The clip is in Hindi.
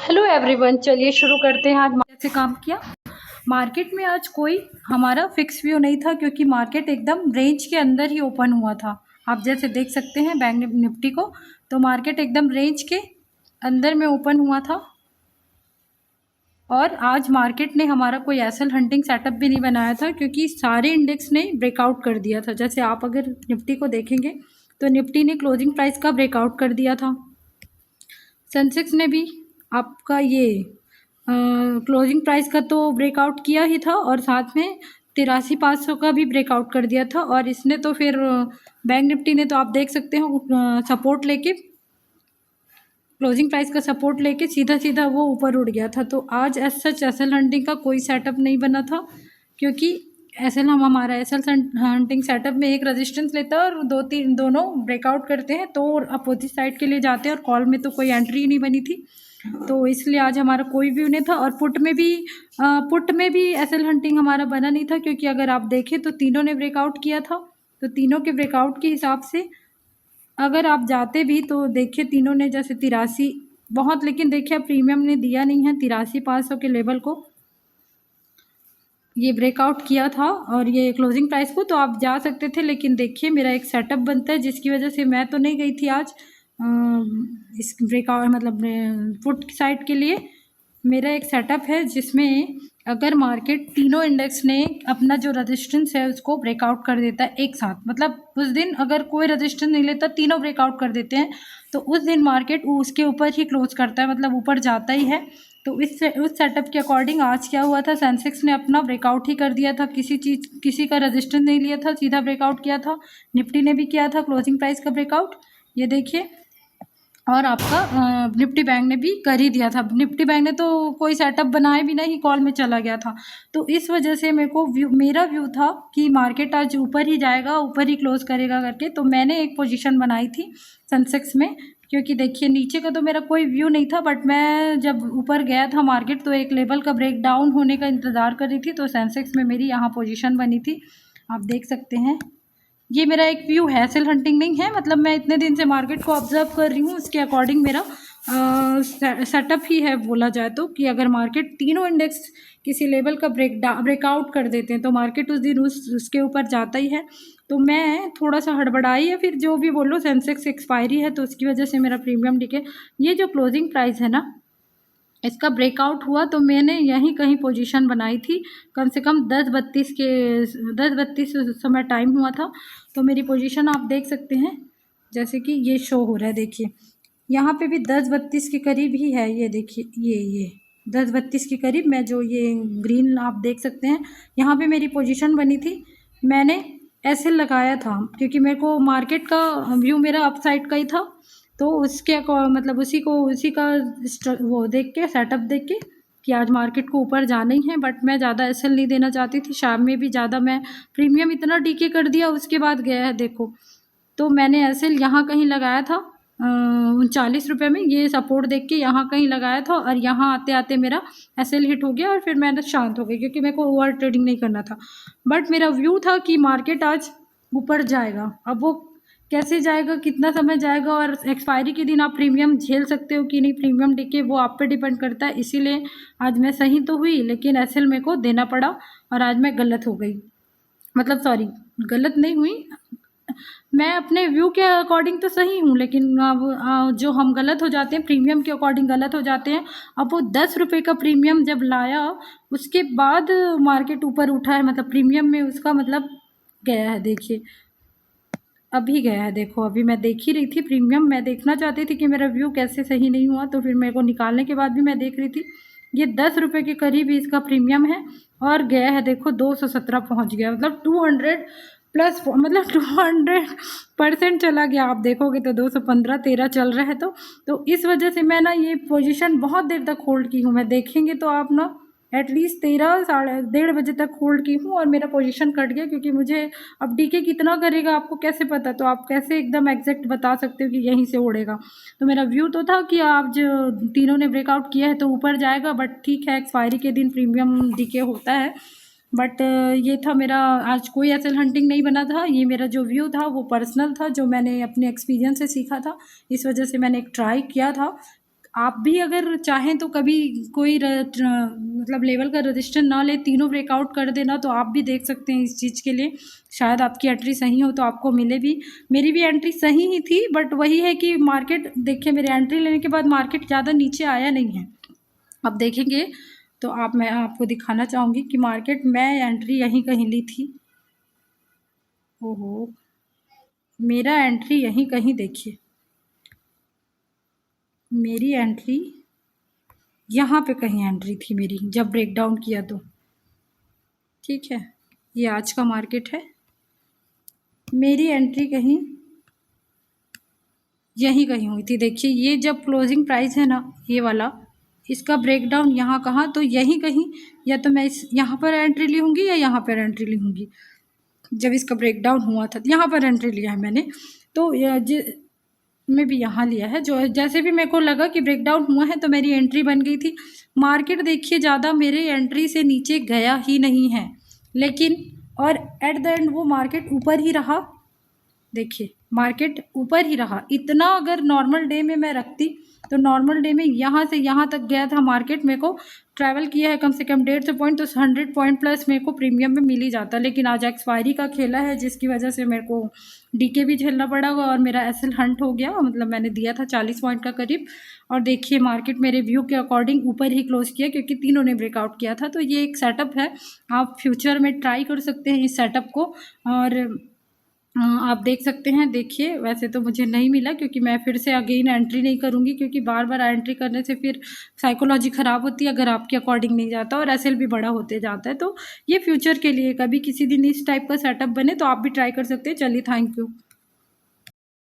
हेलो एवरीवन, चलिए शुरू करते हैं। आज कैसे काम किया मार्केट में। आज कोई हमारा फिक्स व्यू नहीं था क्योंकि मार्केट एकदम रेंज के अंदर ही ओपन हुआ था। आप जैसे देख सकते हैं बैंक निफ्टी को, तो मार्केट एकदम रेंज के अंदर में ओपन हुआ था। और आज मार्केट ने हमारा कोई एसल हंटिंग सेटअप भी नहीं बनाया था क्योंकि सारे इंडेक्स ने ब्रेकआउट कर दिया था। जैसे आप अगर निफ्टी को देखेंगे तो निफ्टी ने क्लोजिंग प्राइस का ब्रेकआउट कर दिया था। सेंसेक्स ने भी आपका ये क्लोजिंग प्राइस का तो ब्रेकआउट किया ही था और साथ में 83,500 का भी ब्रेकआउट कर दिया था। और इसने तो फिर बैंक निफ्टी ने तो आप देख सकते हो सपोर्ट लेके, क्लोजिंग प्राइस का सपोर्ट लेके सीधा सीधा वो ऊपर उड़ गया था। तो आज एज सच एसल हंटिंग का कोई सेटअप नहीं बना था क्योंकि हमारा एसल हंटिंग सेटअप में एक रेजिस्टेंस लेता है और दोनों ब्रेकआउट करते हैं तो अपोजिट साइड के लिए जाते हैं और कॉल में तो कोई एंट्री नहीं बनी थी, तो इसलिए आज हमारा कोई व्यू नहीं था। और पुट में भी एसल हंटिंग हमारा बना नहीं था क्योंकि अगर आप देखें तो तीनों ने ब्रेकआउट किया था। तो तीनों के ब्रेकआउट के हिसाब से अगर आप जाते भी तो देखिए तीनों ने जैसे 83 बहुत, लेकिन देखिए प्रीमियम ने दिया नहीं है 83,500 के लेवल को ये ब्रेकआउट किया था और ये क्लोजिंग प्राइस को तो आप जा सकते थे। लेकिन देखिए मेरा एक सेटअप बनता है जिसकी वजह से मैं तो नहीं गई थी आज इस ब्रेकआउट मतलब पुट साइड के लिए। मेरा एक सेटअप है जिसमें अगर मार्केट तीनों इंडेक्स ने अपना जो रेजिस्टेंस है उसको ब्रेकआउट कर देता है एक साथ, मतलब उस दिन अगर कोई रेजिस्टेंस नहीं लेता तीनों ब्रेकआउट कर देते हैं तो उस दिन मार्केट उसके ऊपर ही क्लोज करता है, मतलब ऊपर जाता ही है। तो उस सेटअप के अकॉर्डिंग आज क्या हुआ था, सेंसेक्स ने अपना ब्रेकआउट ही कर दिया था, किसी का रेजिस्टेंस नहीं लिया था, सीधा ब्रेकआउट किया था। निफ्टी ने भी किया था क्लोजिंग प्राइस का ब्रेकआउट, ये देखिए। और आपका निफ्टी बैंक ने भी कर ही दिया था। निफ्टी बैंक ने तो कोई सेटअप बनाए भी नहीं, कॉल में चला गया था। तो इस वजह से मेरा व्यू था कि मार्केट आज ऊपर ही जाएगा, ऊपर ही क्लोज करेगा करके। तो मैंने एक पोजीशन बनाई थी सेंसेक्स में क्योंकि देखिए नीचे का तो मेरा कोई व्यू नहीं था, बट मैं जब ऊपर गया था मार्केट तो एक लेवल का ब्रेक डाउन होने का इंतज़ार कर रही थी। तो सेंसेक्स में मेरी यहाँ पोजीशन बनी थी, आप देख सकते हैं। ये मेरा एक व्यू है, सेल हंटिंग नहीं है, मतलब मैं इतने दिन से मार्केट को ऑब्जर्व कर रही हूँ, उसके अकॉर्डिंग मेरा सेटअप ही है बोला जाए तो। कि अगर मार्केट तीनों इंडेक्स किसी लेवल का ब्रेकआउट कर देते हैं तो मार्केट उस दिन उसके ऊपर जाता ही है। तो मैं थोड़ा सा हड़बड़ाई है, फिर जो भी बोलो सेंसेक्स एक्सपायरी है तो उसकी वजह से मेरा प्रीमियम डिके। ये जो क्लोजिंग प्राइस है ना इसका ब्रेकआउट हुआ तो मैंने यहीं कहीं पोजीशन बनाई थी, कम से कम 10:32 समय टाइम हुआ था। तो मेरी पोजीशन आप देख सकते हैं जैसे कि ये शो हो रहा है, देखिए यहाँ पे भी 10:32 के करीब ही है। ये देखिए ये 10:32 के करीब मैं जो ये ग्रीन आप देख सकते हैं यहाँ पे मेरी पोजीशन बनी थी। मैंने ऐसे लगाया था क्योंकि मेरे को मार्केट का व्यू मेरा अपसाइड का ही था, तो उसके मतलब उसी का वो देख के सेटअप देख के कि आज मार्केट को ऊपर जाना ही है। बट मैं ज़्यादा एसएल नहीं देना चाहती थी, शाम में भी ज़्यादा मैं प्रीमियम इतना डीके कर दिया उसके बाद गया है देखो। तो मैंने एसएल यहाँ कहीं लगाया था 39 रुपये में, ये सपोर्ट देख के यहाँ कहीं लगाया था और यहाँ आते आते मेरा एसएल हिट हो गया और फिर मैं शांत हो गई क्योंकि मेरे को ओवर ट्रेडिंग नहीं करना था। बट मेरा व्यू था कि मार्केट आज ऊपर जाएगा। अब वो कैसे जाएगा, कितना समय जाएगा और एक्सपायरी के दिन आप प्रीमियम झेल सकते हो कि नहीं, प्रीमियम डिके वो आप पे डिपेंड करता है। इसीलिए आज मैं सही तो हुई लेकिन एसएल मेरे को देना पड़ा और आज मैं गलत हो गई, मतलब सॉरी गलत नहीं हुई, मैं अपने व्यू के अकॉर्डिंग तो सही हूँ लेकिन अब जो हम गलत हो जाते हैं प्रीमियम के अकॉर्डिंग गलत हो जाते हैं। अब वो 10 रुपये का प्रीमियम जब लाया उसके बाद मार्केट ऊपर उठा है, मतलब प्रीमियम में उसका मतलब गया है, देखिए अभी गया है। देखो अभी मैं देख ही रही थी प्रीमियम, मैं देखना चाहती थी कि मेरा व्यू कैसे सही नहीं हुआ, तो फिर मेरे को निकालने के बाद भी मैं देख रही थी ये 10 रुपये के करीब ही इसका प्रीमियम है और गया है देखो 217 पहुंच गया, मतलब 200 प्लस, मतलब 200% चला गया। आप देखोगे तो 215 13 चल रहा है। तो इस वजह से मैं ना ये पोजीशन बहुत देर तक होल्ड की हूँ, मैं देखेंगे तो आप ना एटलीस्ट 13 साढ़े 1:30 बजे तक होल्ड की हूँ और मेरा पोजीशन कट गया क्योंकि मुझे अब डीके कितना करेगा आपको कैसे पता, तो आप कैसे एकदम एग्जैक्ट बता सकते हो कि यहीं से उड़ेगा। तो मेरा व्यू तो था कि आप जो तीनों ने ब्रेकआउट किया है तो ऊपर जाएगा, बट ठीक है एक्सपायरी के दिन प्रीमियम डीके होता है। बट ये था मेरा, आज कोई एसल हंटिंग नहीं बना था, ये मेरा जो व्यू था वो पर्सनल था जो मैंने अपने एक्सपीरियंस से सीखा था, इस वजह से मैंने एक ट्राई किया था। आप भी अगर चाहें तो कभी कोई मतलब लेवल का रजिस्टर ना ले, तीनों ब्रेकआउट कर देना, तो आप भी देख सकते हैं इस चीज़ के लिए। शायद आपकी एंट्री सही हो तो आपको मिले भी। मेरी भी एंट्री सही ही थी, बट वही है कि मार्केट देखिए, मेरे एंट्री लेने के बाद मार्केट ज़्यादा नीचे आया नहीं है। अब देखेंगे तो मैं आपको दिखाना चाहूँगी कि मार्केट मैं एंट्री यहीं कहीं ली थी। ओहो, मेरा एंट्री यहीं कहीं देखिए, मेरी एंट्री यहाँ पे कहीं एंट्री थी मेरी, जब ब्रेक डाउन किया तो। ठीक है, ये आज का मार्केट है, मेरी एंट्री कहीं यहीं कहीं हुई थी। देखिए, ये जब क्लोजिंग प्राइस है ना, ये वाला, इसका ब्रेक डाउन यहाँ कहाँ, तो यहीं कहीं, या तो मैं इस यहाँ पर एंट्री ली होंगी या यहाँ पर एंट्री ली होंगी। जब इसका ब्रेक डाउन हुआ था यहाँ पर एंट्री लिया है मैंने, तो मैं भी यहाँ लिया है। जो जैसे भी मेरे को लगा कि ब्रेक डाउन हुआ है तो मेरी एंट्री बन गई थी। मार्केट देखिए ज़्यादा मेरे एंट्री से नीचे गया ही नहीं है, लेकिन और एट द एंड वो मार्केट ऊपर ही रहा। देखिए, मार्केट ऊपर ही रहा। इतना अगर नॉर्मल डे में मैं रखती तो नॉर्मल डे में यहाँ से यहाँ तक गया था मार्केट, मेरे को ट्रैवल किया है कम से कम 150 पॉइंट, तो 100 पॉइंट प्लस मेरे को प्रीमियम में मिल ही जाता। लेकिन आज एक्सपायरी का खेला है, जिसकी वजह से मेरे को डीके भी झेलना पड़ा और मेरा एसएल हंट हो गया। मतलब मैंने दिया था 40 पॉइंट का करीब, और देखिए मार्केट मेरे व्यू के अकॉर्डिंग ऊपर ही क्लोज किया, क्योंकि तीनों ने ब्रेकआउट किया था। तो ये एक सेटअप है, आप फ्यूचर में ट्राई कर सकते हैं इस सेटअप को। और आप देख सकते हैं। देखिए, वैसे तो मुझे नहीं मिला, क्योंकि मैं फिर से अगेन एंट्री नहीं करूँगी, क्योंकि बार बार एंट्री करने से फिर साइकोलॉजी ख़राब होती है अगर आपके अकॉर्डिंग नहीं जाता, और एसएल भी बड़ा होते जाता है। तो ये फ्यूचर के लिए, कभी किसी दिन इस टाइप का सेटअप बने तो आप भी ट्राई कर सकते हैं। चलिए, थैंक यू।